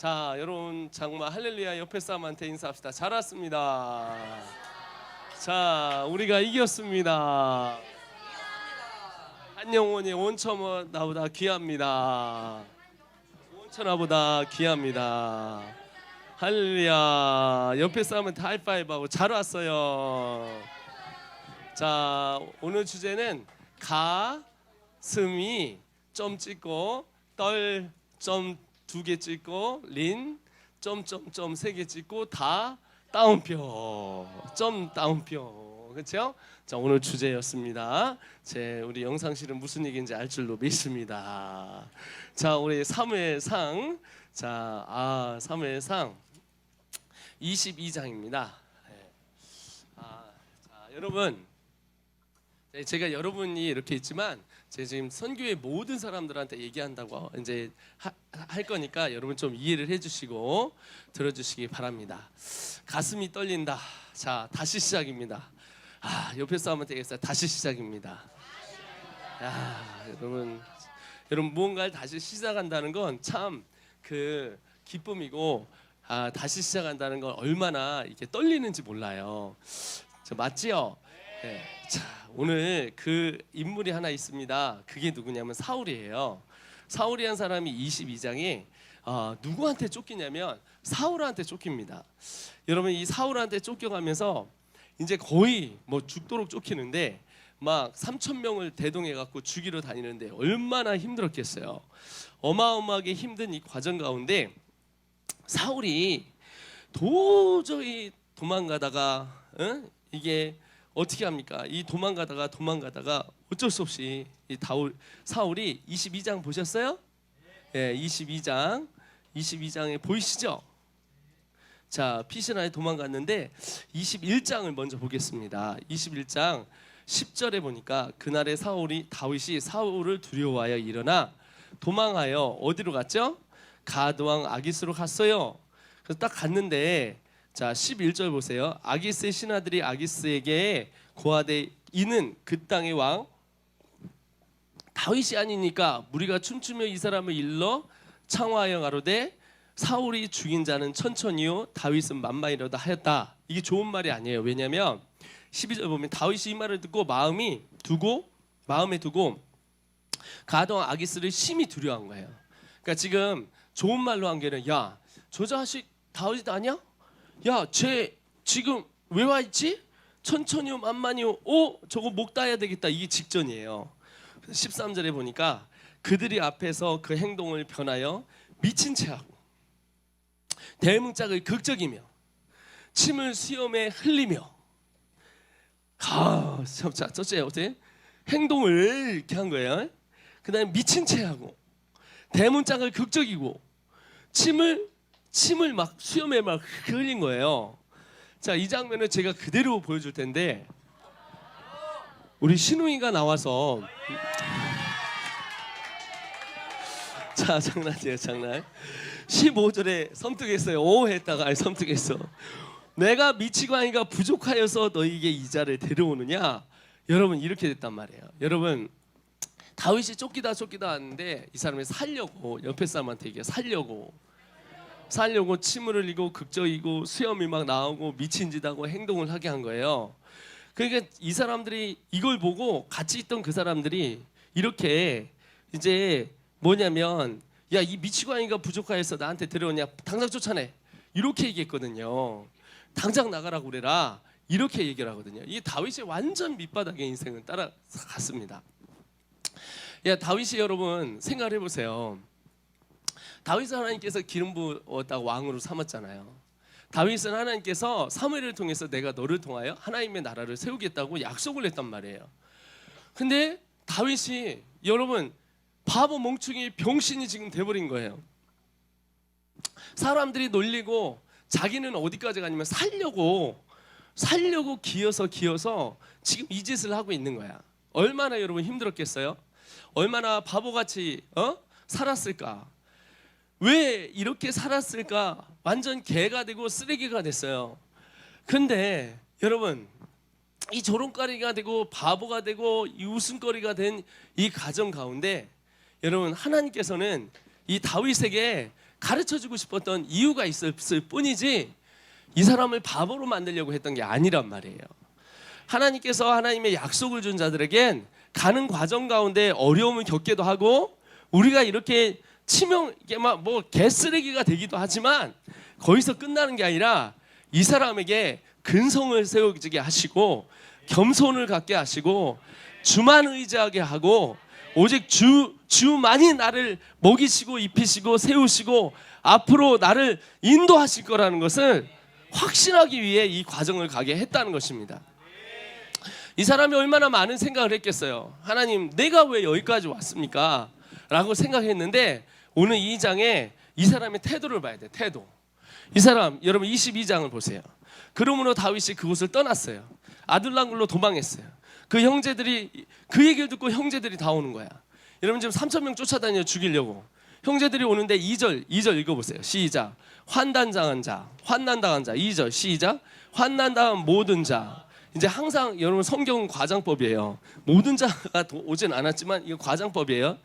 자, 여러분 정말 할렐루야. 옆에 사람한테 인사합시다. 잘 왔습니다. 자, 우리가 이겼습니다. 한 영혼이 온천하보다 귀합니다. 온천하보다 귀합니다. 할렐루야. 옆에 사람한테 하이파이브하고 잘 왔어요. 자, 오늘 주제는 가슴이 점 찍고 떨 점 2개 찍고 린 점점점 3개 찍고 다 따옴표 점 따옴표. 그렇죠? 자, 오늘 주제였습니다. 우리 영상실은 무슨 얘기인지 알 줄로 믿습니다. 자, 우리 사무엘상 사무엘상 22장입니다. 자, 여러분, 제가 여러분이 이렇게 있지만 제가 지금 선교의 모든 사람들한테 얘기한다고 이제 할 거니까 여러분 좀 이해를 해주시고 들어주시기 바랍니다. 가슴이 떨린다. 자, 다시 시작입니다. 옆에 사람한테 얘기했어요. 다시 시작입니다. 여러분 무언가를 다시 시작한다는 건 참 그 기쁨이고 다시 시작한다는 건 얼마나 이게 떨리는지 몰라요. 맞지요? 네. 자, 오늘 그 인물이 하나 있습니다. 그게 누구냐면 사울이에요. 사울이란 사람이 22장에 누구한테 쫓기냐면 사울한테 쫓깁니다. 여러분, 이 사울한테 쫓겨가면서 이제 거의 뭐 죽도록 쫓기는데 막 3,000명을 대동해 갖고 죽이러 다니는데 얼마나 힘들었겠어요. 어마어마하게 힘든 이 과정 가운데 사울이 도저히 도망가다가 이게 어떻게 합니까? 이 도망가다가 어쩔 수 없이 이 사울이 22장 보셨어요? 네, 22장에 보이시죠? 자, 피시나에 도망갔는데 21장을 먼저 보겠습니다. 21장 10절에 보니까 그날의 다윗이 사울을 두려워하여 일어나 도망하여 어디로 갔죠? 가드왕 아기스로 갔어요. 그래서 딱 갔는데 자, 11절 보세요. 아기스의 신하들이 아기스에게 고하되 이는 그 땅의 왕 다윗이 아니니까 무리가 춤추며 이 사람을 일러 창화하여 가로되 사울이 죽인 자는 천천히요 다윗은 만만이로다 하였다. 이게 좋은 말이 아니에요. 왜냐하면 12절 보면 다윗이 이 말을 듣고 마음에 두고 가드왕 아기스를 심히 두려워한 거예요. 그러니까 지금 좋은 말로 한 게는 야, 저 자식 다윗 아니야? 야, 쟤 지금 왜 와 있지? 천천히요 만만히요. 저거 목 따야 되겠다. 이게 직전이에요. 13절에 보니까 그들이 앞에서 그 행동을 변하여 미친 채하고 대문짝을 극적이며 침을 수염에 흘리며 어째 행동을 이렇게 한 거예요. 그 다음에 미친 채하고 대문짝을 극적이고 침을 막 수염에 막 흘린 거예요. 자, 이 장면을 제가 그대로 보여줄 텐데 우리 신우이가 나와서 자, 장난이에요, 장난. 15절에 섬뜩했어요. 했다가 섬뜩했어. 내가 미치고 하니까 부족하여서 너에게 이 자를 데려오느냐. 여러분, 이렇게 됐단 말이에요. 여러분, 다윗이 쫓기다 왔는데 이 사람이 살려고 옆에 사람한테 얘기해. 살려고 침을 흘리고 극적이고 수염이 막 나오고 미친 짓 하고 행동을 하게 한 거예요. 그러니까 이 사람들이 이걸 보고 같이 있던 그 사람들이 이렇게 이제 뭐냐면 야, 이 미치고 하니까 부족하여서 나한테 데려오냐, 당장 쫓아내, 이렇게 얘기했거든요. 당장 나가라고 그래라, 이렇게 얘기를 하거든요. 이 다윗이 완전 밑바닥의 인생을 따라갔습니다. 야, 다윗이 여러분 생각을 해보세요. 다윗을 하나님께서 기름 부었다고 왕으로 삼았잖아요. 다윗은 하나님께서 사무엘을 통해서 내가 너를 통하여 하나님의 나라를 세우겠다고 약속을 했단 말이에요. 근데 다윗이 여러분 바보 멍충이 병신이 지금 돼버린 거예요. 사람들이 놀리고 자기는 어디까지 가냐면 살려고 기어서 지금 이 짓을 하고 있는 거야. 얼마나 여러분 힘들었겠어요? 얼마나 바보같이 살았을까? 왜 이렇게 살았을까? 완전 개가 되고 쓰레기가 됐어요. 근데 여러분, 이 조롱거리가 되고 바보가 되고 이 웃음거리가 된 이 가정 가운데 여러분, 하나님께서는 이 다윗에게 가르쳐주고 싶었던 이유가 있었을 뿐이지 이 사람을 바보로 만들려고 했던 게 아니란 말이에요. 하나님께서 하나님의 약속을 준 자들에겐 가는 과정 가운데 어려움을 겪기도 하고 우리가 이렇게 치명 이게 막 뭐 개쓰레기가 되기도 하지만 거기서 끝나는 게 아니라 이 사람에게 근성을 세우게 하시고 겸손을 갖게 하시고 주만 의지하게 하고 오직 주만이 나를 먹이시고 입히시고 세우시고 앞으로 나를 인도하실 거라는 것을 확신하기 위해 이 과정을 가게 했다는 것입니다. 이 사람이 얼마나 많은 생각을 했겠어요. 하나님, 내가 왜 여기까지 왔습니까? 라고 생각했는데 오늘 이 장에 이 사람의 태도를 봐야 돼요. 태도. 이 사람, 여러분 22장을 보세요. 그러므로 다윗이 그곳을 떠났어요. 아둘람굴로 도망했어요. 그 형제들이 그 얘기를 듣고 형제들이 다 오는 거야. 여러분 지금 3,000명 쫓아다녀 죽이려고. 형제들이 오는데 2절 읽어보세요. 시작. 환난당한 자 2절 시작. 환난당한 모든 자. 이제 항상 여러분 성경은 과장법이에요. 모든 자가 오진 않았지만 이거 과장법이에요.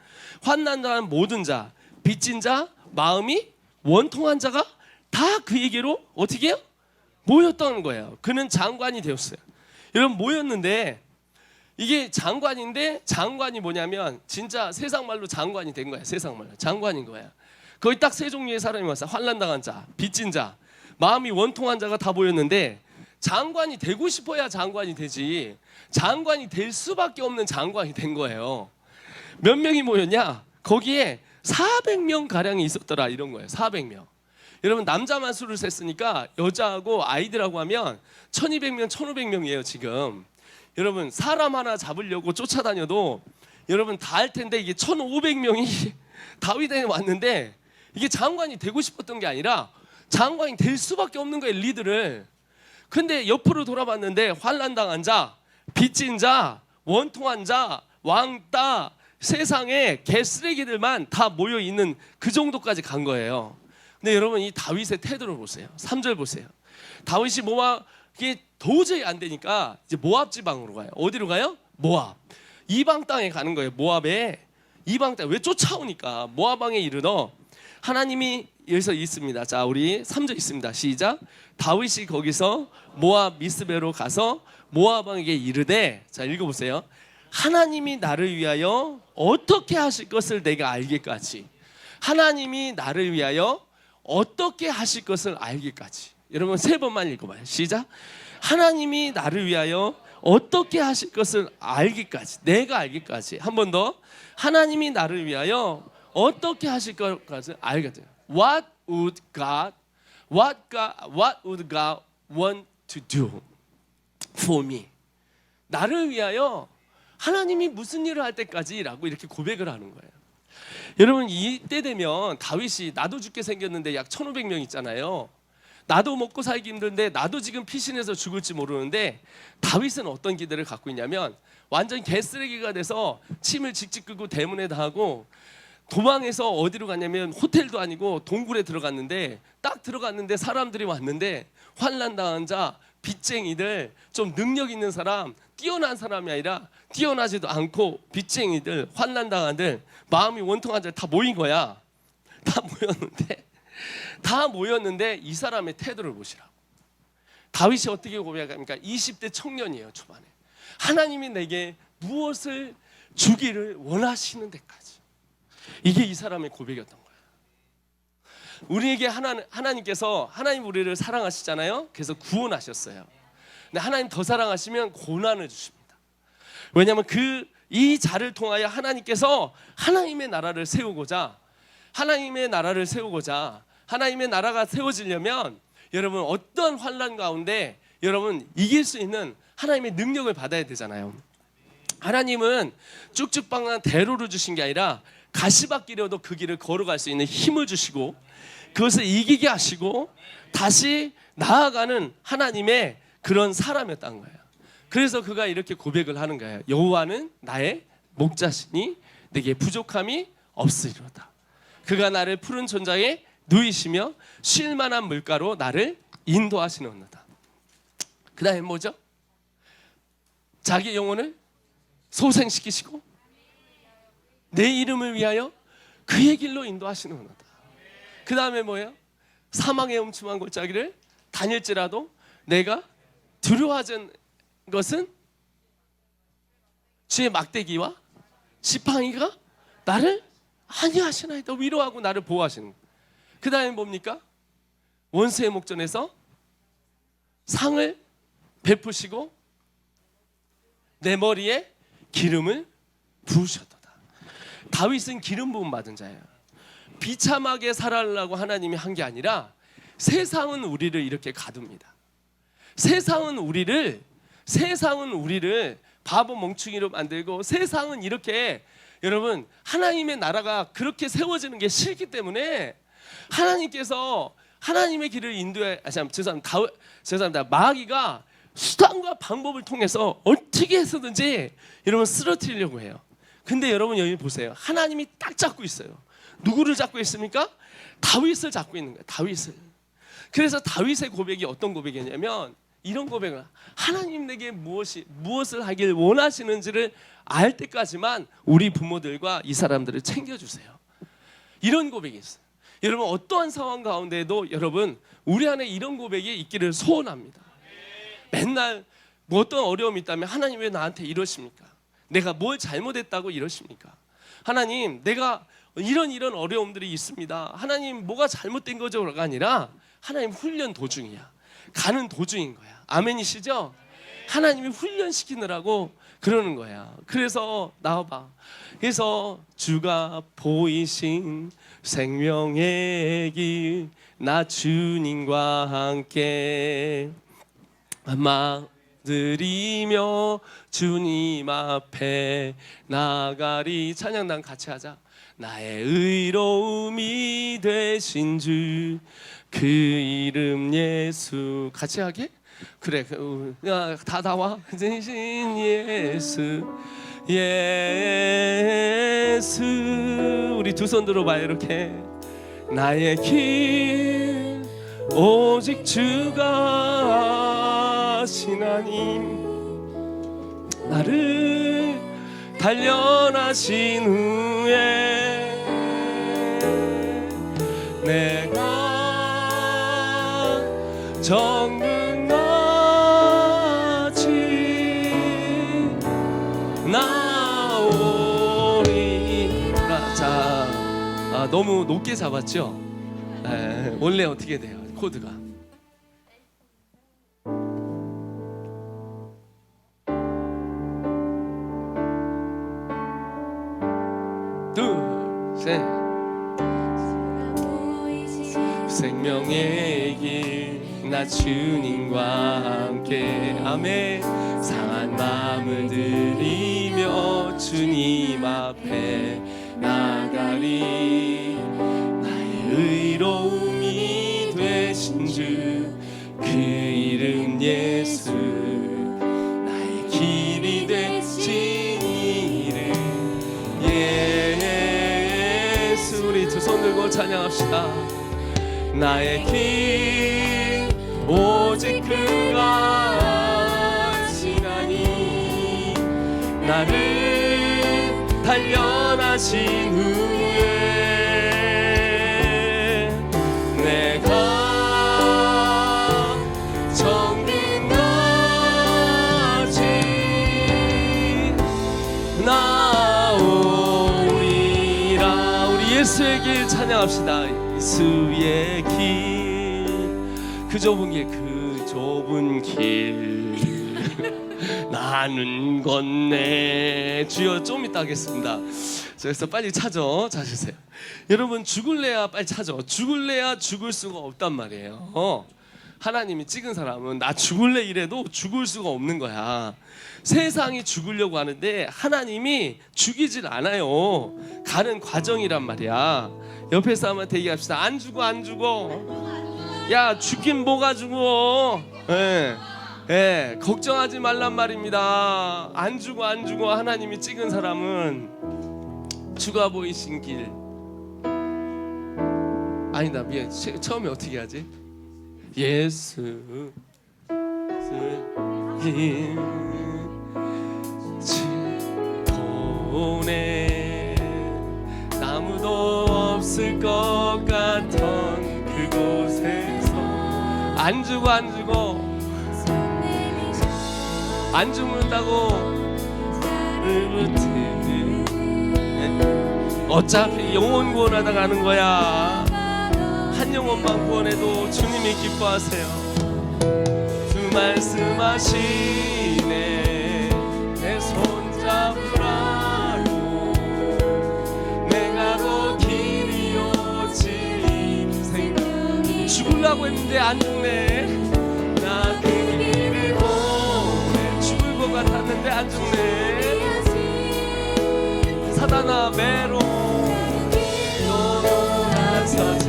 환난당한 모든 자, 빚진 자, 마음이 원통한 자가 다 그에게로 어떻게 해요? 모였던 거예요. 그는 장관이 되었어요. 여러분 모였는데 이게 장관인데 장관이 뭐냐면 진짜 세상 말로 장관이 된 거야. 세상 말로 장관인 거야. 거의 딱 세 종류의 사람이 왔어요. 환난당한 자, 빚진 자, 마음이 원통한 자가 다 모였는데 장관이 되고 싶어야 장관이 되지 장관이 될 수밖에 없는 장관이 된 거예요. 몇 명이 모였냐? 거기에 400명 가량이 있었더라 이런 거예요. 400명. 여러분 남자만 수를 셌으니까 여자하고 아이들하고 하면 1200명, 1500명이에요 지금. 여러분 사람 하나 잡으려고 쫓아다녀도 여러분 다 할 텐데 이게 1500명이 다윗에 왔는데 이게 장관이 되고 싶었던 게 아니라 장관이 될 수밖에 없는 거예요. 리드를. 근데 옆으로 돌아봤는데 환난당한 자, 빚진 자, 원통한 자, 왕따, 세상에 개쓰레기들만 다 모여있는 그 정도까지 간 거예요. 근데 여러분 이 다윗의 태도를 보세요. 3절 보세요. 다윗이 이게 도저히 안 되니까 이제 모압 지방으로 가요. 어디로 가요? 모압. 이방 땅에 가는 거예요. 모압에. 이방 땅. 왜 쫓아오니까 모압 왕에 이르러 하나님이 여기서 있습니다. 자, 우리 3절 있습니다. 시작. 다윗이 거기서 모압 미스베로 가서 모압 왕에게 이르되, 자 읽어보세요. 하나님이 나를 위하여 어떻게 하실 것을 내가 알기까지. 하나님이 나를 위하여 어떻게 하실 것을 알기까지. 여러분 세 번만 읽어봐요. 시작. 하나님이 나를 위하여 어떻게 하실 것을 알기까지. 내가 알기까지. 한 번 더. 하나님이 나를 위하여 어떻게 하실 것까지 알겠어요. What would God want to do for me? 나를 위하여 하나님이 무슨 일을 할 때까지라고 이렇게 고백을 하는 거예요. 여러분 이때 되면 다윗이 나도 죽게 생겼는데 약 1500명 있잖아요. 나도 먹고 살기 힘든데 나도 지금 피신해서 죽을지 모르는데 다윗은 어떤 기대를 갖고 있냐면 완전 개쓰레기가 돼서 침을 직직 끄고 대문에다 하고 도망해서 어디로 갔냐면 호텔도 아니고 동굴에 들어갔는데 딱 들어갔는데 사람들이 왔는데 환난당한 자, 빚쟁이들, 좀 능력 있는 사람, 뛰어난 사람이 아니라 뛰어나지도 않고 빚쟁이들, 환난당한들, 마음이 원통한 자 다 모인 거야. 다 모였는데 이 사람의 태도를 보시라고. 다윗이 어떻게 고백합니까? 20대 청년이에요. 초반에. 하나님이 내게 무엇을 주기를 원하시는 데까지. 이게 이 사람의 고백이었던 거예요. 우리에게 하나님께서 하나님 우리를 사랑하시잖아요. 그래서 구원하셨어요. 근데 하나님 더 사랑하시면 고난을 주십니다. 왜냐하면 이 자를 통하여 하나님께서 하나님의 나라를 세우고자 하나님의 나라가 세워지려면 여러분 어떤 환난 가운데 여러분 이길 수 있는 하나님의 능력을 받아야 되잖아요. 하나님은 쭉쭉 뻗는 대로를 주신 게 아니라 가시밭길이라도 그 길을 걸어갈 수 있는 힘을 주시고 그것을 이기게 하시고 다시 나아가는 하나님의 그런 사람이었다는 거예요. 그래서 그가 이렇게 고백을 하는 거예요. 여호와는 나의 목자시니 내게 부족함이 없으리로다. 그가 나를 푸른 존자에 누이시며 쉴 만한 물가로 나를 인도하시는도다. 그 다음에 뭐죠? 자기 영혼을 소생시키시고 내 이름을 위하여 그의 길로 인도하시는도다. 그 다음에 뭐예요? 사망의 음침한 골짜기를 다닐지라도 내가 두려워하는 것은 주의 막대기와 지팡이가 나를 안위하시나이다. 위로하고 나를 보호하시는 거예요. 그 다음에 뭡니까? 원수의 목전에서 상을 베푸시고 내 머리에 기름을 부으셨도다. 다윗은 기름 부음 받은 자예요. 비참하게 살아가려고 하나님이 한 게 아니라 세상은 우리를 이렇게 가둡니다. 세상은 우리를 바보 멍충이로 만들고, 세상은 이렇게, 여러분, 하나님의 나라가 그렇게 세워지는 게 싫기 때문에 하나님께서 하나님의 길을 인도해. 죄송합니다. 마귀가 수단과 방법을 통해서 어떻게 해서든지 여러분 쓰러뜨리려고 해요. 근데 여러분 여기 보세요. 하나님이 딱 잡고 있어요. 누구를 잡고 있습니까? 다윗을 잡고 있는 거예요. 다윗을. 그래서 다윗의 고백이 어떤 고백이냐면 이런 고백을, 하나님 내게 무엇을 하길 원하시는지를 알 때까지만 우리 부모들과 이 사람들을 챙겨주세요. 이런 고백이 있어요. 여러분 어떠한 상황 가운데에도 여러분 우리 안에 이런 고백이 있기를 소원합니다. 맨날 뭐 어떤 어려움이 있다면 하나님 왜 나한테 이러십니까? 내가 뭘 잘못했다고 이러십니까? 하나님 내가 이런 어려움들이 있습니다. 하나님 뭐가 잘못된 거죠가 아니라 하나님 훈련 도중이야. 가는 도중인 거야. 아멘이시죠? 하나님이 훈련시키느라고 그러는 거야. 그래서 나와봐. 그래서 주가 보이신 생명의 길, 나 주님과 함께 드리며 주님 앞에 나가리. 찬양단 같이 하자. 나의 의로움이 되신 주 그 이름 예수. 같이 하게? 그래. 다 나와. 되신 예수 우리 두 손 들어봐요. 이렇게 나의 길 오직 주가 하시나님, 나를 단련하신 후에 내가 정금같이 나오리라. 자, 너무 높게 잡았죠? 원래 어떻게 돼요? 코드가 둘, 셋. 생명의 길, 나 주님과 함께. 아멘. 상한 마음을 들이며 주님 앞에 나가리. 나의 의로움이 되신 주 그 이름 예수, 나의 길이 되신 이름 예수. 우리 두 손 들고 찬양합시다. 나의 길 오직 그가 하시나니, 나를 단련하신 후에 내가 정금같이 나오리라. 우리 예수의 길 찬양합시다. 예수의 길, 그 좁은 길, 그 좁은 길 나는 건네. 주여, 좀 이따 하겠습니다. 그래서 빨리 찾아. 자주세요. 여러분 죽을래야 빨리 찾아. 죽을래야 죽을 수가 없단 말이에요. 하나님이 찍은 사람은 나 죽을래 이래도 죽을 수가 없는 거야. 세상이 죽으려고 하는데 하나님이 죽이질 않아요. 가는 과정이란 말이야. 옆에 사람한테 얘기합시다. 안 죽어, 안 죽어. 야, 죽긴 뭐가 죽어. 걱정하지 말란 말입니다. 안 죽어, 안 죽어. 하나님이 찍은 사람은 주가 보이신 길. 아니다, 미안. 처음에 어떻게 하지? 예수 길 보내. 아무도 없을 것 같아. 안 주고 안 죽는다고 어차피 영혼 구원하다 가는 거야. 한 영혼만 구원해도 주님이 기뻐하세요. 주 말씀하시네 내 손잡으라고 내가 곧 길이 오지 인생 죽으려고 했는데 안 죽네. 나 그 길을 보내 죽을 것 같았는데 안 죽네. 사단아 매로 너로 나서지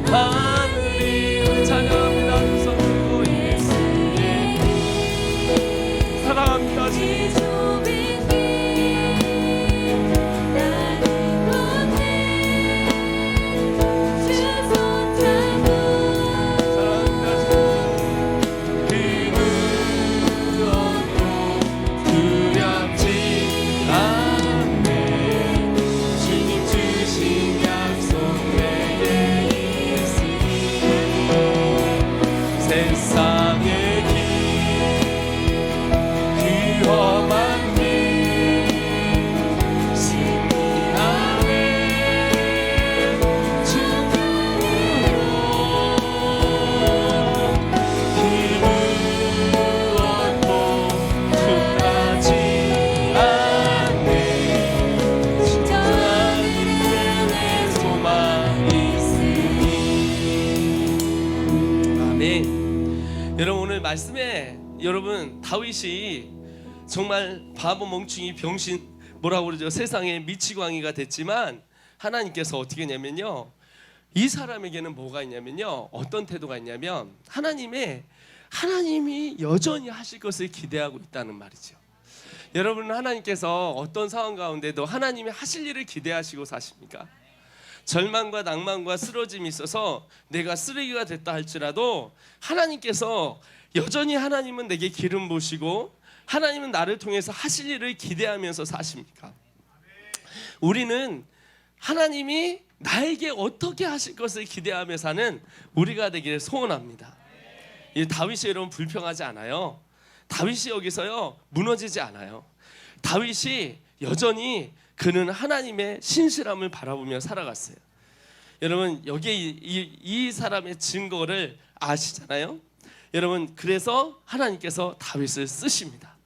하늘이 찬양합니다. 두 손 들고 예수의 사랑합니다. 여러분 오늘 말씀에 여러분 다윗이 정말 바보 멍충이 병신 뭐라고 그러죠? 세상에 미치광이가 됐지만 하나님께서 어떻게 했냐면요, 이 사람에게는 뭐가 있냐면요, 어떤 태도가 있냐면 하나님이 여전히 하실 것을 기대하고 있다는 말이죠. 여러분은 하나님께서 어떤 상황 가운데도 하나님이 하실 일을 기대하시고 사십니까? 절망과 낭만과 쓰러짐이 있어서 내가 쓰레기가 됐다 할지라도 하나님께서 여전히 하나님은 내게 기름 부으시고 하나님은 나를 통해서 하실 일을 기대하면서 사십니까? 우리는 하나님이 나에게 어떻게 하실 것을 기대하며 사는 우리가 되기를 소원합니다. 이 다윗이 여러분 불평하지 않아요. 다윗이 여기서요 무너지지 않아요. 다윗이 여전히 그는 하나님의 신실함을 바라보며 살아갔어요. 여러분 여기에 이 사람의 증거를 아시잖아요. 여러분 그래서 하나님께서 다윗을 쓰십니다.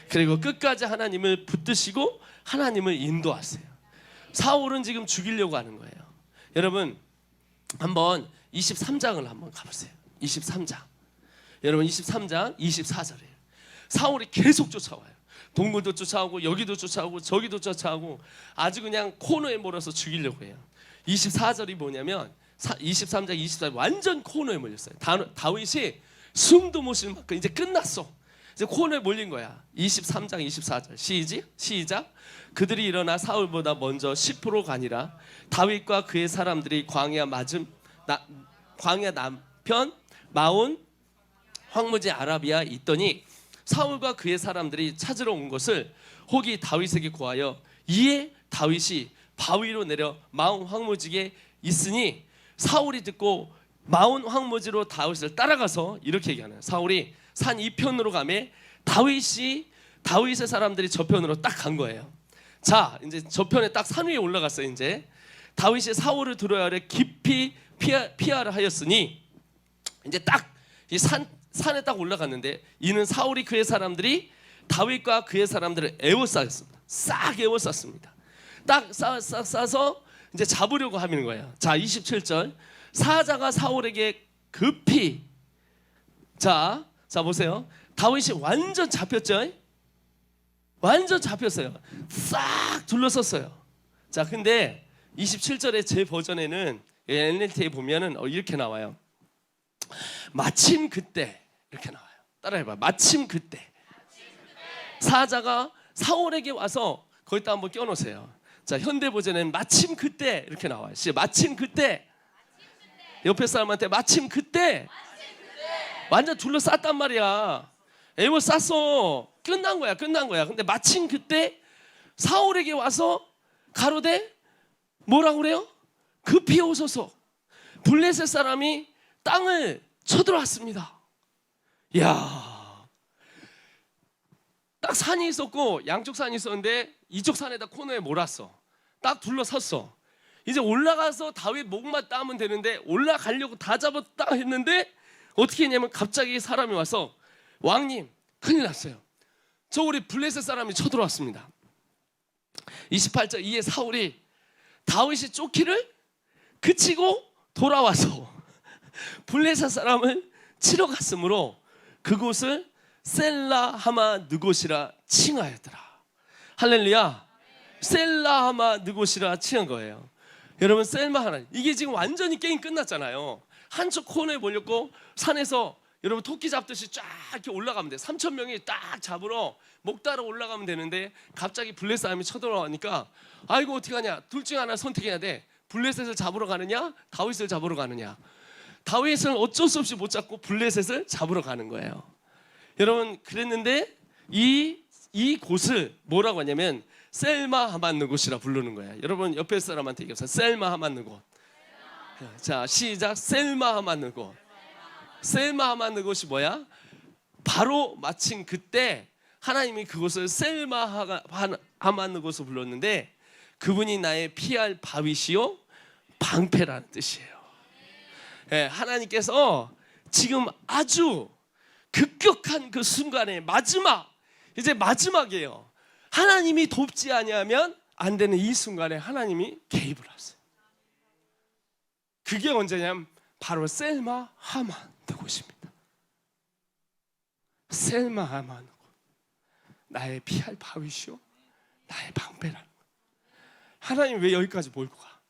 그리고 끝까지 하나님을 붙드시고 하나님을 인도하세요. 사울은 지금 죽이려고 하는 거예요. 여러분 한번 23장을 한번 가보세요. 23장. 여러분 23장 24절이에요. 사울이 계속 쫓아와요. 동굴도 쫓아오고 여기도 쫓아오고 저기도 쫓아오고 아주 그냥 코너에 몰아서 죽이려고 해요. 24절이 뭐냐면 23장 24절 완전 코너에 몰렸어요. 다윗이 숨도 못 쉴 만큼 이제 끝났어. 이제 코너에 몰린 거야. 23장 24절 시작. 그들이 일어나 사울보다 먼저 10% 가니라. 다윗과 그의 사람들이 광야 남편 마온 황무지 아라비아 있더니 사울과 그의 사람들이 찾으러 온 것을 혹이 다윗에게 구하여 이에 다윗이 바위로 내려 마온 황무지에 있으니 사울이 듣고 마온 황무지로 다윗을 따라가서 이렇게 얘기하네요. 사울이 산 이편으로 가매 다윗의 사람들이 저편으로 딱 간 거예요. 자 이제 저편에 딱 산 위에 올라갔어요. 이제 다윗이 사울을 들어야 하려 깊이 피하라 하였으니 이제 딱 이 산에 딱 올라갔는데 이는 사울이 그의 사람들이 다윗과 그의 사람들을 에워쌌습니다. 싹 에워쌌습니다. 딱 싸서 이제 잡으려고 하는 거예요. 자 27절 사자가 사울에게 급히 자 보세요. 다윗이 완전 잡혔죠. 완전 잡혔어요. 싹 둘러섰어요. 자 근데 27절에 제 버전에는 NLT에 보면은 이렇게 나와요. 마침 그때 이렇게 나와요. 따라해봐. 마침 그때 사자가 사울에게 와서 거기다 한번 껴놓으세요. 자 현대 버전에는 마침 그때 이렇게 나와요. 마침 그때 옆에 사람한테 마침 그때 완전 둘러쌌단 말이야. 에워쌌어. 끝난 거야. 근데 마침 그때 사울에게 와서 가로되 뭐라고 그래요? 급히 오소서. 블레셋 사람이 땅을 쳐들어왔습니다. 이야, 딱 산이 있었고 양쪽 산이 있었는데 이쪽 산에다 코너에 몰았어. 딱 둘러섰어. 이제 올라가서 다윗 목만 따면 되는데 올라가려고 다 잡았다 했는데 어떻게 했냐면 갑자기 사람이 와서 왕님 큰일 났어요. 저 우리 블레셋 사람이 쳐들어왔습니다. 28절 이에 사울이 다윗이 쫓기를 그치고 돌아와서 블레셋 사람을 치러 갔으므로 그곳을 셀라하마 느곳이라 칭하였더라. 할렐루야. 셀라하마 느곳이라 칭한 거예요. 여러분 셀마 하나, 이게 지금 완전히 게임 끝났잖아요. 한쪽 코너에 몰렸고 산에서 여러분 토끼 잡듯이 쫙 이렇게 올라가면 돼. 3,000명이 딱 잡으러 목 따라 올라가면 되는데 갑자기 블레셋 사람이 쳐들어가니까 아이고 어떻게 하냐, 둘 중에 하나 선택해야 돼. 블레셋을 잡으러 가느냐 다윗을 잡으러 가느냐. 다윗을 어쩔 수 없이 못 잡고 블레셋을 잡으러 가는 거예요. 여러분 그랬는데 이 곳을 뭐라고 하냐면 셀마 하만 느곳이라 부르는 거예요. 여러분 옆에 사람한테 얘기해서 셀마 하만 느곳. 자 시작. 셀마 하만 느곳. 셀마 하만 느곳이 뭐야? 바로 마침 그때 하나님이 그곳을 셀마 하만 느곳을 불렀는데 그분이 나의 피할 바위시요 방패라는 뜻이에요. 네, 하나님께서 지금 아주 급격한 그 순간에 이제 마지막이에요. 하나님이 돕지 아니하면 안 되는 이 순간에 하나님이 개입을 하세요. 그게 언제냐면 바로 셀마 하만 느곳입니다. 셀마 하만 느곳. 나의 피할 바위시오 나의 방패라는 거예요. 하나님 왜 여기까지 몰고 가?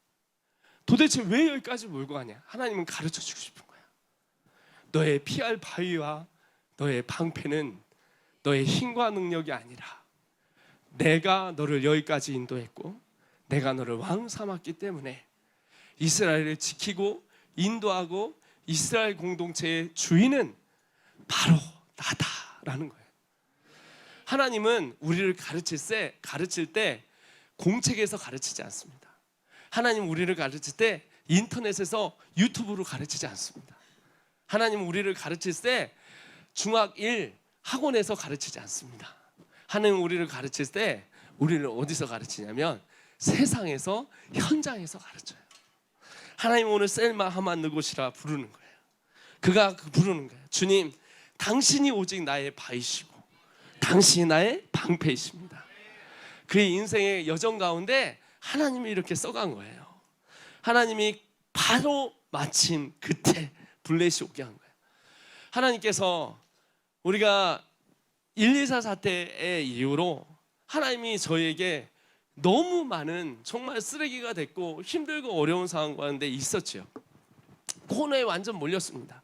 도대체 왜 여기까지 몰고 가냐? 하나님은 가르쳐 주고 싶은 거야. 너의 피할 바위와 너의 방패는 너의 힘과 능력이 아니라 내가 너를 여기까지 인도했고 내가 너를 왕 삼았기 때문에 이스라엘을 지키고 인도하고 이스라엘 공동체의 주인은 바로 나다라는 거예요. 하나님은 우리를 가르칠 때 공책에서 가르치지 않습니다. 하나님 우리를 가르칠 때 인터넷에서 유튜브로 가르치지 않습니다. 하나님 우리를 가르칠 때 중학 1 학원에서 가르치지 않습니다. 하나님 우리를 가르칠 때 우리를 어디서 가르치냐면 세상에서 현장에서 가르쳐요. 하나님 오늘 셀마 하만 느곳이라 부르는 거예요. 그가 부르는 거예요. 주님 당신이 오직 나의 바위시고 당신이 나의 방패이십니다. 그의 인생의 여정 가운데 하나님이 이렇게 써간 거예요. 하나님이 바로 마침 그때 블레셋이 오게 한 거예요. 하나님께서 우리가 1.24 사태의 이후로 하나님이 저희에게 너무 많은 정말 쓰레기가 됐고 힘들고 어려운 상황 가운데 있었죠. 코너에 완전 몰렸습니다.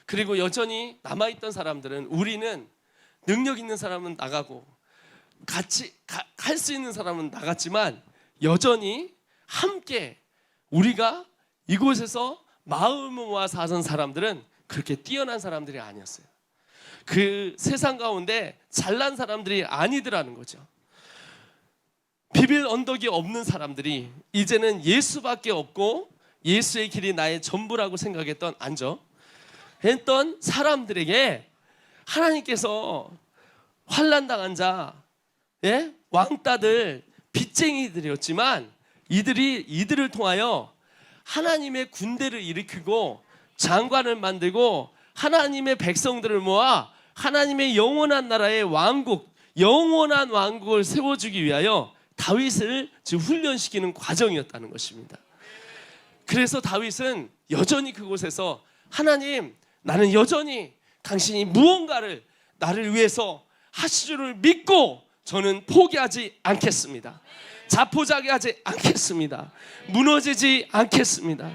그리고 여전히 남아있던 사람들은 우리는 능력 있는 사람은 나가고 같이 할 수 있는 사람은 나갔지만 여전히 함께 우리가 이곳에서 마음을 모아 사는 사람들은 그렇게 뛰어난 사람들이 아니었어요. 그 세상 가운데 잘난 사람들이 아니더라는 거죠. 비빌 언덕이 없는 사람들이 이제는 예수밖에 없고 예수의 길이 나의 전부라고 생각했던 했던 사람들에게 하나님께서 환난당한 자, 왕따들, 빚쟁이들이었지만 이들을 통하여 하나님의 군대를 일으키고 장관을 만들고 하나님의 백성들을 모아 하나님의 영원한 나라의 왕국, 영원한 왕국을 세워주기 위하여 다윗을 지금 훈련시키는 과정이었다는 것입니다. 그래서 다윗은 여전히 그곳에서 하나님, 나는 여전히 당신이 무언가를 나를 위해서 하실 줄을 믿고 저는 포기하지 않겠습니다. 자포자기하지 않겠습니다. 무너지지 않겠습니다.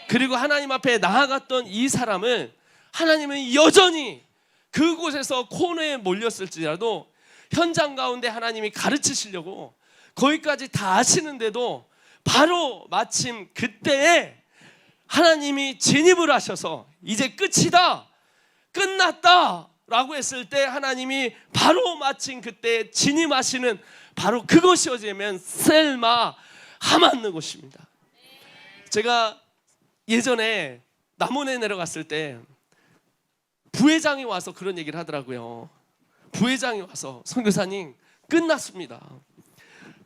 그리고 하나님 앞에 나아갔던 이 사람을 하나님은 여전히 그곳에서 코너에 몰렸을지라도 현장 가운데 하나님이 가르치시려고 거기까지 다 아시는데도 바로 마침 그때에 하나님이 진입을 하셔서 이제 끝이다, 끝났다 라고 했을 때 하나님이 바로 마침 그때 진입하시는 바로 그것이 어쩌면 셀마 하만 느곳입니다. 제가 예전에 남원에 내려갔을 때 부회장이 와서 그런 얘기를 하더라고요. 부회장이 와서 선교사님 끝났습니다.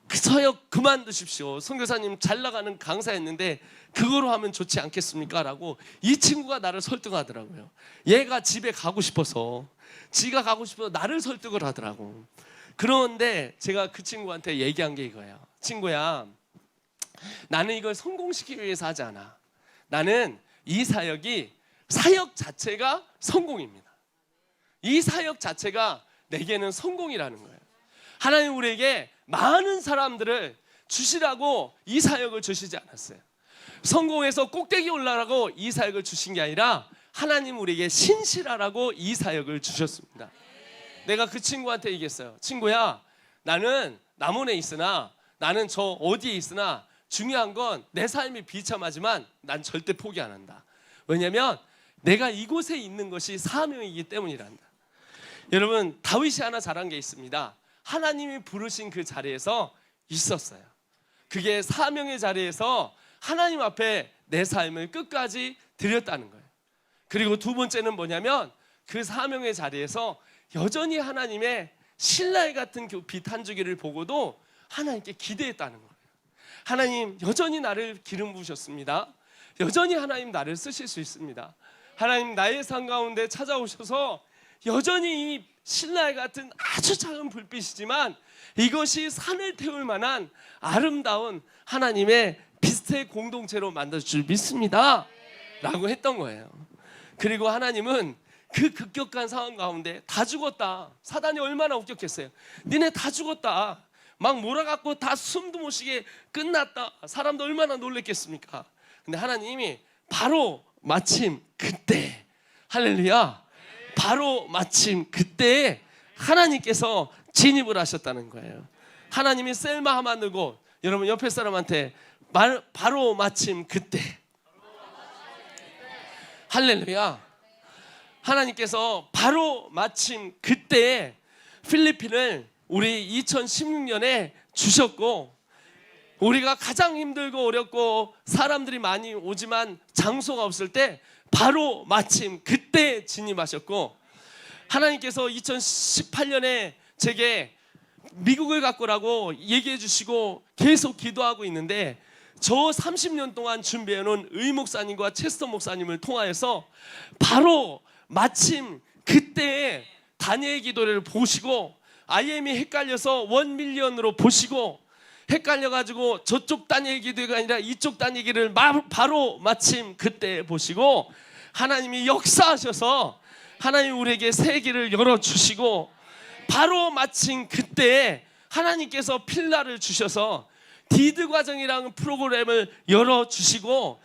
그 서역 그만두십시오. 선교사님 잘 나가는 강사였는데 그거로 하면 좋지 않겠습니까? 라고 이 친구가 나를 설득하더라고요. 얘가 집에 가고 싶어서, 지가 가고 싶어서 나를 설득을 하더라고. 그런데 제가 그 친구한테 얘기한 게 이거예요. 친구야, 나는 이걸 성공시키기 위해서 하지 않아. 나는 이 사역이 사역 자체가 성공입니다. 이 사역 자체가 내게는 성공이라는 거예요. 하나님 우리에게 많은 사람들을 주시라고 이 사역을 주시지 않았어요. 성공해서 꼭대기 올라라고 이 사역을 주신 게 아니라 하나님 우리에게 신실하라고 이 사역을 주셨습니다. 내가 그 친구한테 얘기했어요. 친구야, 나는 남원에 있으나, 나는 저 어디에 있으나 중요한 건 내 삶이 비참하지만 난 절대 포기 안 한다. 왜냐하면 내가 이곳에 있는 것이 사명이기 때문이란다. 여러분, 다윗이 하나 잘한 게 있습니다. 하나님이 부르신 그 자리에서 있었어요. 그게 사명의 자리에서 하나님 앞에 내 삶을 끝까지 드렸다는 거예요. 그리고 두 번째는 뭐냐면 그 사명의 자리에서 여전히 하나님의 신라의 같은 빛 한 주기를 보고도 하나님께 기대했다는 거예요. 하나님 여전히 나를 기름 부으셨습니다. 여전히 하나님 나를 쓰실 수 있습니다. 하나님 나의 삶 가운데 찾아오셔서 여전히 이 신라의 같은 아주 작은 불빛이지만 이것이 산을 태울 만한 아름다운 하나님의 빛의 공동체로 만들 줄 믿습니다 라고 했던 거예요. 그리고 하나님은 그 급격한 상황 가운데 다 죽었다. 사단이 얼마나 웃겼겠어요. 니네 다 죽었다. 막 몰아갖고 다 숨도 못 쉬게 끝났다. 사람도 얼마나 놀랬겠습니까? 근데 하나님이 바로 마침 그때, 할렐루야, 바로 마침 그때 하나님께서 진입을 하셨다는 거예요. 하나님이 셀마 하만누고, 여러분 옆에 사람한테 바로 마침 그때, 할렐루야, 하나님께서 바로 마침 그때 필리핀을 우리 2016년에 주셨고, 우리가 가장 힘들고 어렵고 사람들이 많이 오지만 장소가 없을 때 바로 마침 그때 진입하셨고, 하나님께서 2018년에 제게 미국을 갖고라고 얘기해 주시고 계속 기도하고 있는데, 저 30년 동안 준비해놓은 의목사님과 체스터 목사님을 통하여서 바로 마침 그때에 다니엘 기도를 보시고, IM이 헷갈려서 1밀리언으로 보시고, 헷갈려가지고 저쪽 다니엘 기도가 아니라 이쪽 다니엘 기도를 바로 마침 그때 보시고 하나님이 역사하셔서 하나님 우리에게 새 길을 열어주시고, 바로 마침 그때 하나님께서 필라를 주셔서 디드 과정이라는 프로그램을 열어주시고,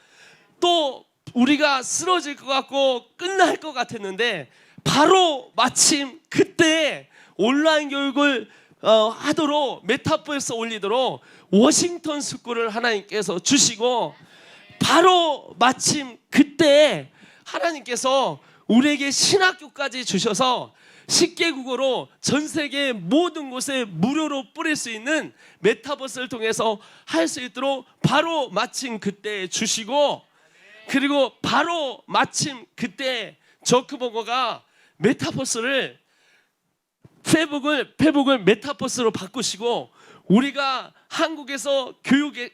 또 우리가 쓰러질 것 같고 끝날 것 같았는데 바로 마침 그때 온라인 교육을 하도록 메타버스에 올리도록 워싱턴 스쿨을 하나님께서 주시고, 바로 마침 그때 하나님께서 우리에게 신학교까지 주셔서 10개국어로 전 세계 모든 곳에 무료로 뿌릴 수 있는 메타버스를 통해서 할 수 있도록 바로 마침 그때 주시고, 그리고 바로 마침 그때 저크버거가 메타버스를 페북을 메타버스로 바꾸시고, 우리가 한국에서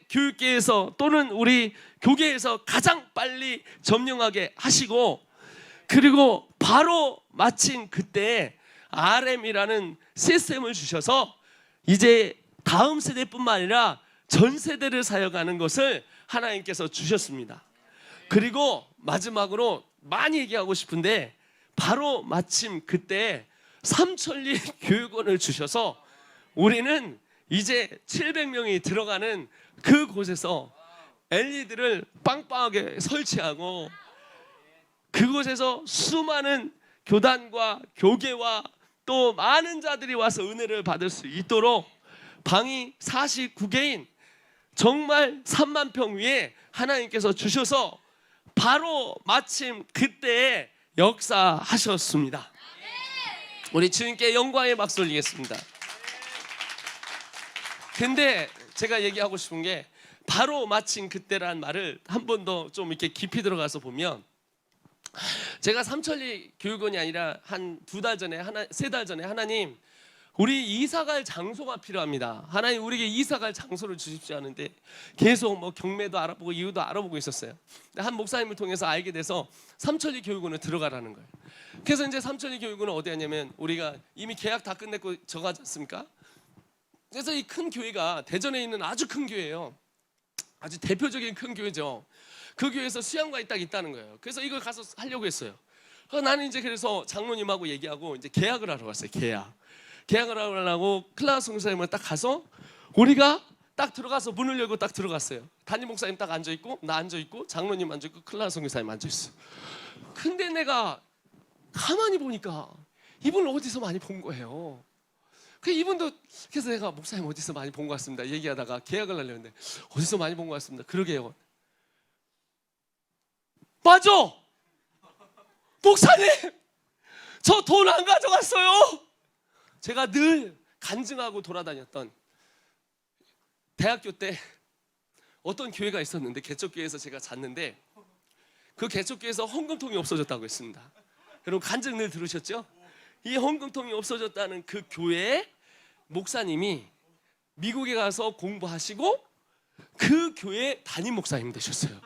교육계에서 또는 우리 교계에서 가장 빨리 점령하게 하시고, 그리고 바로 마침 그때 RM이라는 시스템을 주셔서 이제 다음 세대뿐만 아니라 전 세대를 사역하는 것을 하나님께서 주셨습니다. 그리고 마지막으로 많이 얘기하고 싶은데, 바로 마침 그때 삼천리 교육원을 주셔서 우리는 이제 700명이 들어가는 그곳에서 LED를 빵빵하게 설치하고, 그곳에서 수많은 교단과 교계와 또 많은 자들이 와서 은혜를 받을 수 있도록 방이 49개인 정말 3만 평 위에 하나님께서 주셔서 바로 마침 그때에 역사하셨습니다. 우리 주님께 영광의 박수 올리겠습니다. 근데 제가 얘기하고 싶은 게, 바로 마침 그때라는 말을 한 번 더 좀 이렇게 깊이 들어가서 보면, 제가 삼천리 교육원이 아니라 한 2달 전에 3달 전에 하나님 우리 이사갈 장소가 필요합니다. 하나님 우리에게 이사갈 장소를 주십시오 하는데 계속 뭐 경매도 알아보고 이유도 알아보고 있었어요. 한 목사님을 통해서 알게 돼서 삼천리 교육원을 들어가라는 거예요. 그래서 이제 삼천리 교육원은 어디 하냐면 우리가 이미 계약 다 끝냈고 저가지 않습니까? 그래서 이 큰 교회가 대전에 있는 아주 큰 교회예요. 아주 대표적인 큰 교회죠. 그 교회에서 수양관이 딱 있다는 거예요. 그래서 이걸 가서 하려고 했어요. 나는 이제 그래서 장로님하고 얘기하고 이제 계약을 하러 갔어요. 계약을 하려고 클라우스 목사님을 딱 가서 우리가 딱 들어가서 문을 열고 딱 들어갔어요. 담임 목사님 딱 앉아 있고 나 앉아 있고 장로님 앉아 있고 클라우스 목사님 앉아 있어. 근데 내가 가만히 보니까 이분을 어디서 많이 본 거예요. 그 이분도 그래서 내가 목사님 어디서 많이 본 것 같습니다. 얘기하다가 계약을 하려는데 어디서 많이 본 것 같습니다. 그러게요. 맞아. 목사님 저 돈 안 가져갔어요. 제가 늘 간증하고 돌아다녔던 대학교 때 어떤 교회가 있었는데 개척교회에서 제가 잤는데 그 개척교회에서 헌금통이 없어졌다고 했습니다. 여러분 간증 늘 들으셨죠? 이 헌금통이 없어졌다는 그 교회의 목사님이 미국에 가서 공부하시고 그 교회 담임 목사님 되셨어요.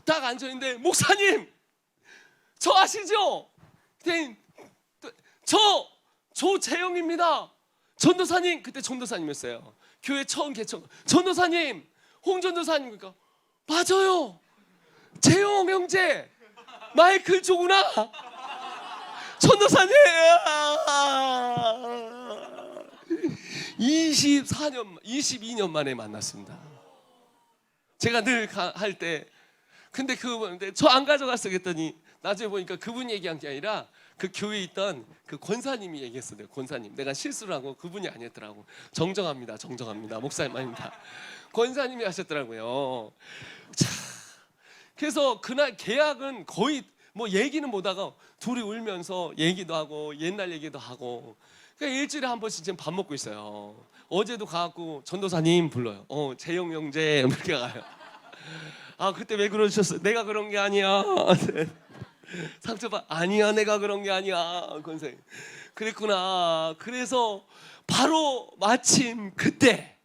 딱 앉아있는데 목사님 저 아시죠? 저 조재영입니다. 전도사님 그때 전도사님이었어요. 교회 처음 개척 전도사님 홍전도사님 그러니까 맞아요. 재영 형제 마이클 조구나. 전도사님 22년 만에 만났습니다. 제가 늘 할 때 근데 그분한테 저 안 가져갔어 그랬더니 나중에 보니까 그분이 얘기한 게 아니라 그 교회에 있던 그 권사님이 얘기했어요. 권사님 내가 실수를 하고 그분이 아니었더라고. 정정합니다. 목사님 아닙니다. 권사님이 하셨더라고요. 자, 그래서 그날 계약은 거의 뭐 얘기는 못하고 둘이 울면서 얘기도 하고 옛날 얘기도 하고 그러니까 일주일에 한 번씩 지금 밥 먹고 있어요. 어제도 가갖고 전도사님 불러요. 재영 형제 이렇게 가요. 아 그때 왜 그러셨어요? 내가 그런 게 아니야. 상처받 아니야 내가 그런 게 아니야 권생. 그랬구나. 그래서 바로 마침 그때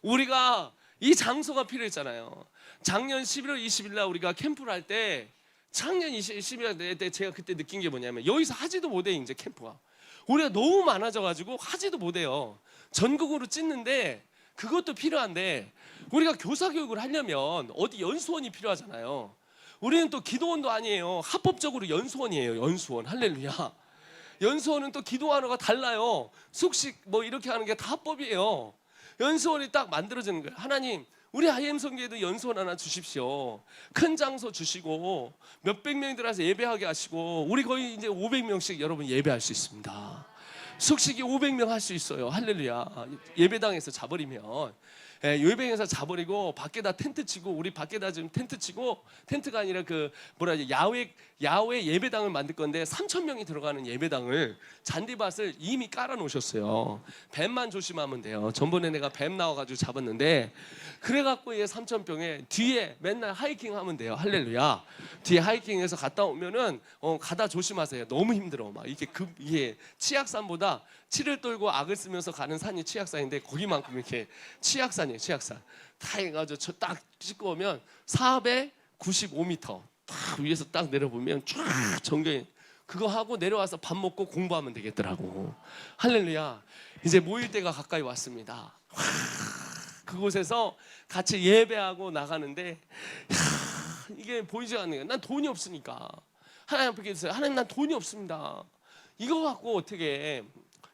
우리가 이 장소가 필요했잖아요. 작년 11월 20일 날 우리가 캠프를 할 때 작년 11월 때 제가 그때 느낀 게 뭐냐면 여기서 하지도 못해 이제 캠프가. 우리가 너무 많아져가지고 하지도 못해요. 전국으로 찢는데 그것도 필요한데 우리가 교사교육을 하려면 어디 연수원이 필요하잖아요. 우리는 또 기도원도 아니에요. 합법적으로 연수원이에요. 연수원. 할렐루야. 연수원은 또 기도하는 달라요. 숙식 뭐 이렇게 하는 게 다 합법이에요. 연수원이 딱 만들어지는 거예요. 하나님 우리 IM 성교에도 연수원 하나 주십시오. 큰 장소 주시고 몇백 명이 들어와서 예배하게 하시고 우리 거의 이제 500명씩 여러분 예배할 수 있습니다. 숙식이 500명 할 수 있어요. 할렐루야. 예배당에서 자버리면 예배당에서 자버리고 밖에다 텐트 치고 우리 밖에다 지금 텐트 치고 텐트가 아니라 그 뭐라 하지 야외 예배당을 만들 건데 3,000명이 들어가는 예배당을 잔디밭을 이미 깔아 놓으셨어요. 뱀만 조심하면 돼요. 전번에 내가 뱀 나와가지고 잡았는데 그래갖고 얘 3,000병에 뒤에 맨날 하이킹 하면 돼요. 할렐루야. 뒤에 하이킹해서 갔다 오면은 가다 조심하세요. 너무 힘들어. 막 이게 치악산보다 치를 떨고 악을 쓰면서 가는 산이 치악산인데 거기만큼 이렇게 치악산이에요. 치악산. 다 해가지고 딱 찍고 오면 495m 딱 위에서 딱 내려보면 쫙 전경이 그거 하고 내려와서 밥 먹고 공부하면 되겠더라고. 할렐루야. 이제 모일 때가 가까이 왔습니다. 그곳에서 같이 예배하고 나가는데 이게 보이지 않는 거예요. 난 돈이 없으니까 하나님 앞에 계세요. 하나님 난 돈이 없습니다. 이거 갖고 어떻게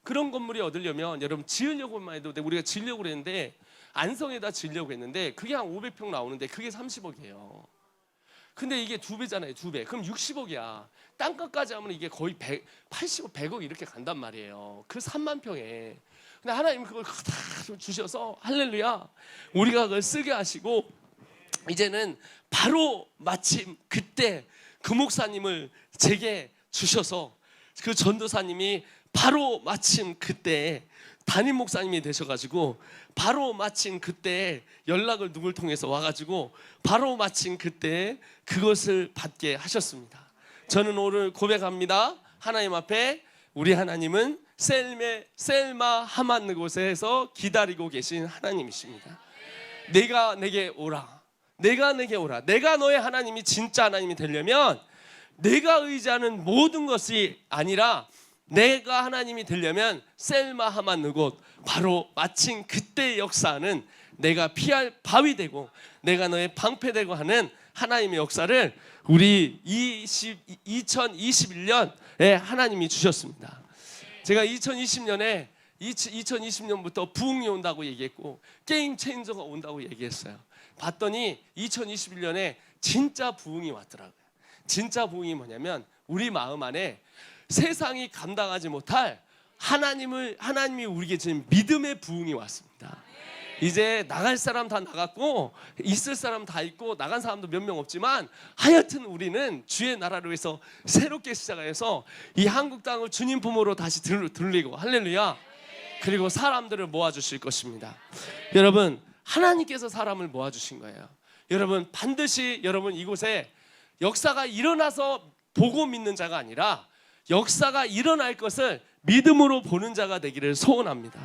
그런 건물이 얻으려면 여러분 지으려고만 해도 우리가 지으려고 그랬는데 안성에다 지으려고 했는데 그게 한 500평 나오는데 그게 30억이에요. 근데 이게 2배잖아요. 2배. 그럼 60억이야. 땅값까지 하면 이게 거의 80억, 100억 이렇게 간단 말이에요. 그 3만 평에. 근데 하나님 그걸 다 주셔서 할렐루야. 우리가 그걸 쓰게 하시고 이제는 바로 마침 그때 그 목사님을 제게 주셔서 그 전도사님이 바로 마침 그때 담임 목사님이 되셔가지고 바로 마침 그때 연락을 누굴 통해서 와가지고 바로 마침 그때 그것을 받게 하셨습니다. 저는 오늘 고백합니다. 하나님 앞에 우리 하나님은 셀마 하만 곳에서 기다리고 계신 하나님이십니다. 내가 내게 오라. 내가 내게 오라. 내가 너의 하나님이 진짜 하나님이 되려면 내가 의지하는 모든 것이 아니라 내가 하나님이 되려면 셀마 하만 곳, 바로 마침 그때의 역사는 내가 피할 바위 되고 내가 너의 방패되고 하는 하나님의 역사를 우리 2021년에 하나님이 주셨습니다. 제가 2020년부터 부흥이 온다고 얘기했고 게임 체인저가 온다고 얘기했어요. 봤더니 2021년에 진짜 부흥이 왔더라고요. 진짜 부흥이 뭐냐면 우리 마음 안에 세상이 감당하지 못할 하나님이 우리에게 주신 믿음의 부흥이 왔습니다. 이제 나갈 사람 다 나갔고 있을 사람 다 있고 나간 사람도 몇 명 없지만 하여튼 우리는 주의 나라를 위해서 새롭게 시작해서 이 한국 땅을 주님 품으로 다시 들리고 할렐루야. 그리고 사람들을 모아주실 것입니다. 여러분, 하나님께서 사람을 모아주신 거예요. 여러분, 반드시 여러분 이곳에 역사가 일어나서 보고 믿는 자가 아니라 역사가 일어날 것을 믿음으로 보는 자가 되기를 소원합니다.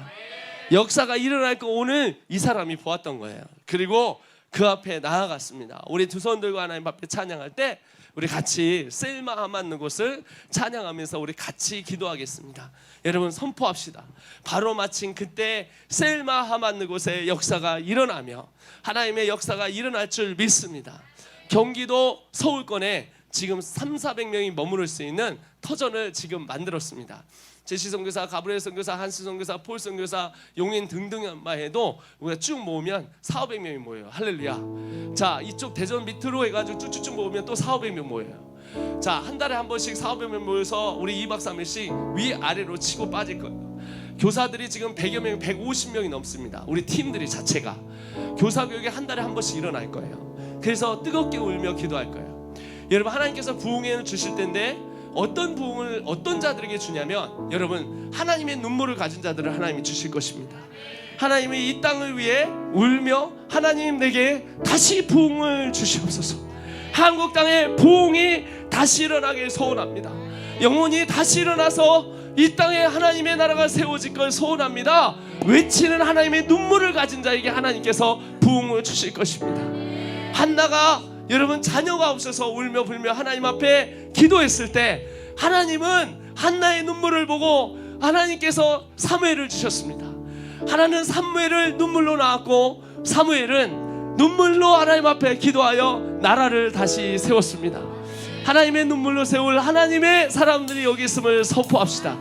역사가 일어날 거 오늘 이 사람이 보았던 거예요. 그리고 그 앞에 나아갔습니다. 우리 두 손 들고 하나님 앞에 찬양할 때 우리 같이 셀마 하만 곳을 찬양하면서 우리 같이 기도하겠습니다. 여러분 선포합시다. 바로 마침 그때 셀마 하만 곳에 역사가 일어나며 하나님의 역사가 일어날 줄 믿습니다. 경기도 서울권에 지금 300~400명이 머무를 수 있는 터전을 지금 만들었습니다. 제시 선교사, 가브리엘 선교사, 한스 선교사, 폴 선교사, 용인 등등만 해도 우리가 쭉 모으면 400~500명이 모여요. 할렐루야. 자, 이쪽 대전 밑으로 해가지고 쭉쭉쭉 모으면 또 400~500명 모여요. 자, 한 달에 한 번씩 400~500명 모여서 우리 2박 3일씩 위아래로 치고 빠질 거예요. 교사들이 지금 100여 명, 150명이 넘습니다. 우리 팀들이 자체가 교사 교육이 한 달에 한 번씩 일어날 거예요. 그래서 뜨겁게 울며 기도할 거예요. 여러분, 하나님께서 부흥을 주실 텐데 어떤 부흥을 어떤 자들에게 주냐면 여러분, 하나님의 눈물을 가진 자들을 하나님이 주실 것입니다. 하나님이 이 땅을 위해 울며 하나님 내게 다시 부흥을 주시옵소서. 한국 땅에 부흥이 다시 일어나길 소원합니다. 영혼이 다시 일어나서 이 땅에 하나님의 나라가 세워질 걸 소원합니다. 외치는 하나님의 눈물을 가진 자에게 하나님께서 부흥을 주실 것입니다. 한나가 여러분 자녀가 없어서 울며 불며 하나님 앞에 기도했을 때 하나님은 한나의 눈물을 보고 하나님께서 사무엘을 주셨습니다. 하나는 사무엘을 눈물로 낳았고 사무엘은 눈물로 하나님 앞에 기도하여 나라를 다시 세웠습니다. 하나님의 눈물로 세울 하나님의 사람들이 여기 있음을 선포합시다.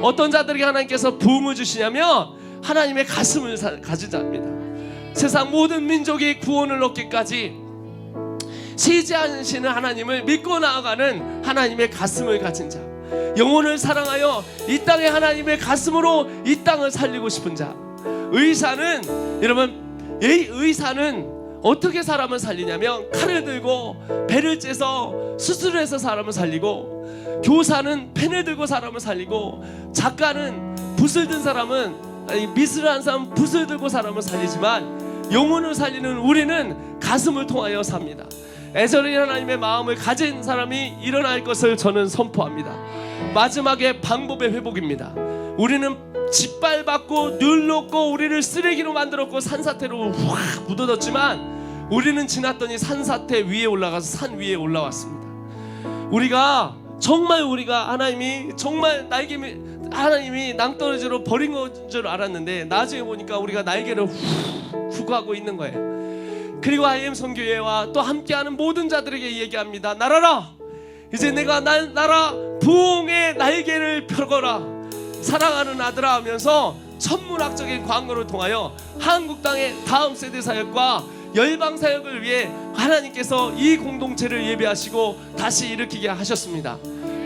어떤 자들에게 하나님께서 부흥을 주시냐면 하나님의 가슴을 가진 자입니다. 세상 모든 민족이 구원을 얻기까지 쉬지 않으시는 하나님을 믿고 나아가는 하나님의 가슴을 가진 자, 영혼을 사랑하여 이 땅에 하나님의 가슴으로 이 땅을 살리고 싶은 자. 의사는 여러분, 의사는 어떻게 사람을 살리냐면 칼을 들고 배를 째서 수술을 해서 사람을 살리고, 교사는 펜을 들고 사람을 살리고, 작가는 붓을 든 사람은 미술을 한 사람은 붓을 들고 사람을 살리지만 영혼을 살리는 우리는 가슴을 통하여 삽니다. 애절히 하나님의 마음을 가진 사람이 일어날 것을 저는 선포합니다. 마지막에 방법의 회복입니다. 우리는 짓밟았고 눌렀고 우리를 쓰레기로 만들었고 산사태로 확 묻어졌지만 우리는 지났더니 산사태 위에 올라가서 산 위에 올라왔습니다. 우리가 하나님이 정말 하나님이 낭떠러지로 버린 건 줄 알았는데 나중에 보니까 우리가 날개를 훅 하고 있는 거예요. 그리고 IM 선교회와 또 함께하는 모든 자들에게 얘기합니다. 날아라, 이제 내가 나라 부흥의 날개를 펴거라, 사랑하는 아들아 하면서 천문학적인 광고를 통하여 한국 땅의 다음 세대 사역과 열방 사역을 위해 하나님께서 이 공동체를 예배하시고 다시 일으키게 하셨습니다.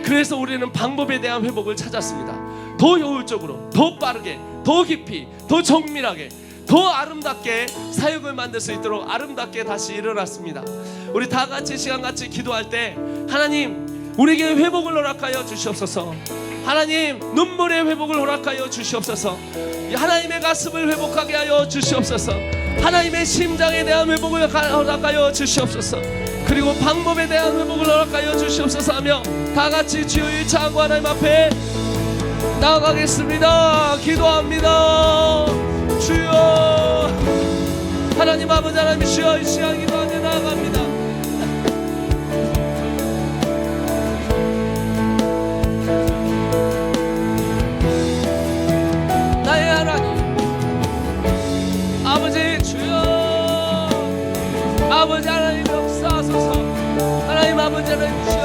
그래서 우리는 방법에 대한 회복을 찾았습니다. 더 효율적으로, 더 빠르게, 더 깊이, 더 정밀하게, 더 아름답게 사역을 만들 수 있도록 아름답게 다시 일어났습니다. 우리 다 같이 시간 같이 기도할 때 하나님 우리에게 회복을 허락하여 주시옵소서. 하나님 눈물의 회복을 허락하여 주시옵소서. 하나님의 가슴을 회복하게 하여 주시옵소서. 하나님의 심장에 대한 회복을 허락하여 주시옵소서. 그리고 방법에 대한 회복을 허락하여 주시옵소서 하며 다같이 주여 일창하고 하나님 앞에 나아가겠습니다. 기도합니다. 주여 하나님 아버지 하나님 주여 이 시간 기도하며 나아갑니다. 나의 하나님 아버지 주여 아버지 하나님 역사하소서. 하나님 아버지 하나님 주여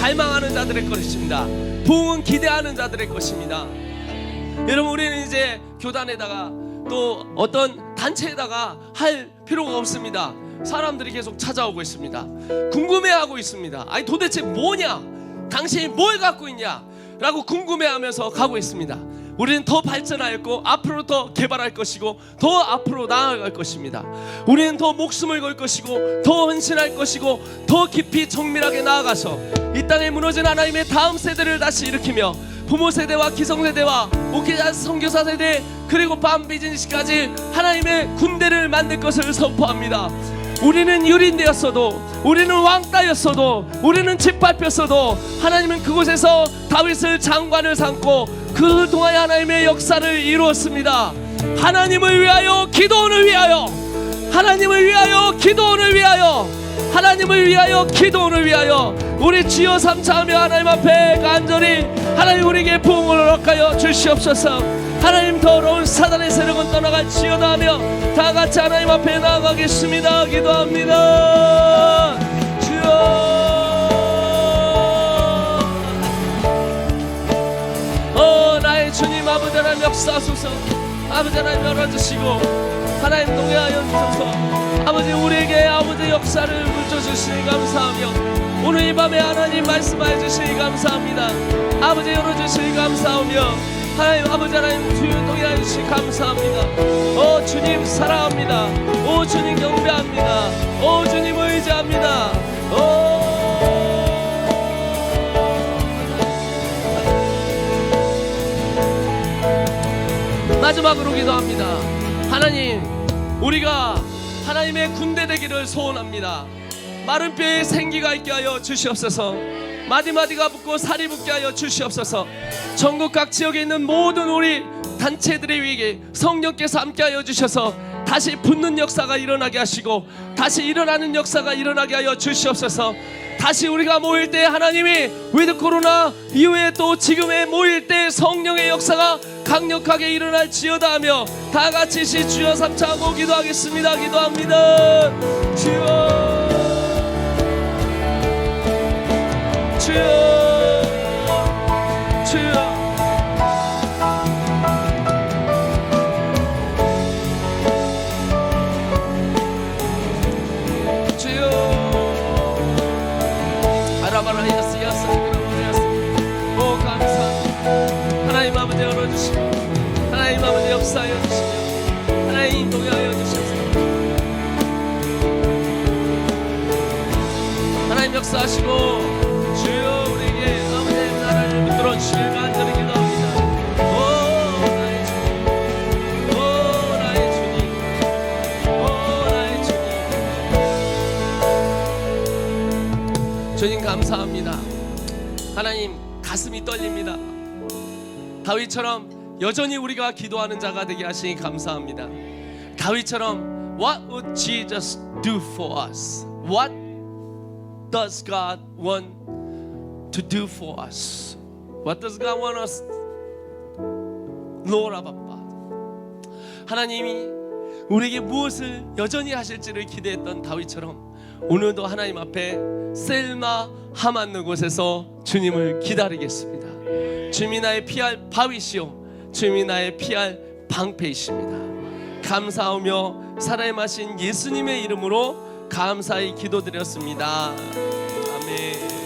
갈망하는 자들의 것입니다. 부흥은 기대하는 자들의 것입니다. 여러분 우리는 이제 교단에다가 또 어떤 단체에다가 할 필요가 없습니다. 사람들이 계속 찾아오고 있습니다. 궁금해하고 있습니다. 아니 도대체 뭐냐? 당신이 뭘 갖고 있냐? 라고 궁금해하면서 가고 있습니다. 우리는 더 발전하였고 앞으로 더 개발할 것이고 더 앞으로 나아갈 것입니다. 우리는 더 목숨을 걸 것이고 더 헌신할 것이고 더 깊이 정밀하게 나아가서 이 땅에 무너진 하나님의 다음 세대를 다시 일으키며 부모 세대와 기성 세대와 목회자 선교사 세대 그리고 밤 비즈니스까지 하나님의 군대를 만들 것을 선포합니다. 우리는 유린되었어도 우리는 왕따였어도 우리는 짓밟혔어도 하나님은 그곳에서 다윗을 장관을 삼고 그를 통하여 하나님의 역사를 이루었습니다. 하나님을 위하여 기도원을 위하여 하나님을 위하여 기도원을 위하여 하나님을 위하여 기도원을 위하여 우리 주여 삼차하며 하나님 앞에 간절히 하나님 우리에게 부흥을 허락하여 주시옵소서. 하나님 더러운 사단의 세력은 떠나갈지어다 하며 다같이 하나님 앞에 나아가겠습니다. 기도합니다. 주여 나의 주님 아버지 하나님 역사하소서. 아버지 하나님 열어주시고 하나님 동행하여 주소서. 아버지 우리에게 아버지 역사를 물려주시니 감사하며 오늘 이 밤에 하나님 말씀하여 주시니 감사합니다. 아버지 열어주시니 감사하며 하나님 아버지 하나님 주여 동행하여 주시니 감사합니다. 오 주님 사랑합니다. 오 주님 경배합니다. 오 주님 의지합니다. 마지막으로 기도합니다. 하나님 우리가 하나님의 군대 되기를 소원합니다. 마른 뼈에 생기가 있게 하여 주시옵소서. 마디마디가 붙고 살이 붙게 하여 주시옵소서. 전국 각 지역에 있는 모든 우리 단체들의 위에 성령께서 함께하여 주셔서 다시 붙는 역사가 일어나게 하시고 다시 일어나는 역사가 일어나게 하여 주시옵소서. 다시 우리가 모일 때 하나님이 위드 코로나 이후에 또 지금에 모일 때 성령의 역사가 강력하게 일어날지어다 하며 다같이 주여 삼차하고 기도하겠습니다. 기도합니다. 주여 주여 주여 오 감사합니다. 하나님 아버지 열어주시고 하나님 아버지 역사하여 주시며 하나님 인도하여 주셔서 하나님 역사하시고 주여 우리에게 아버지의 나라를 붙들어 주시길 간절히 기도합니다. 오 나의 주님 오 나의 주님 오 나의 주님 주님 감사합니다. 하나님 가슴이 떨립니다. 다윗처럼 여전히 우리가 기도하는 자가 되게 하시니 감사합니다. 다윗처럼 What would Jesus do for us? What does God want to do for us? What does God want us? Lord our Father. 하나님이 우리에게 무엇을 여전히 하실지를 기대했던 다윗처럼 오늘도 하나님 앞에 셀마 하만느 곳에서 주님을 기다리겠습니다. 주님이 나의 피할 바위시오 주님이 나의 피할 방패이십니다. 감사하며 살아임하신 예수님의 이름으로 감사히 기도드렸습니다. 아멘.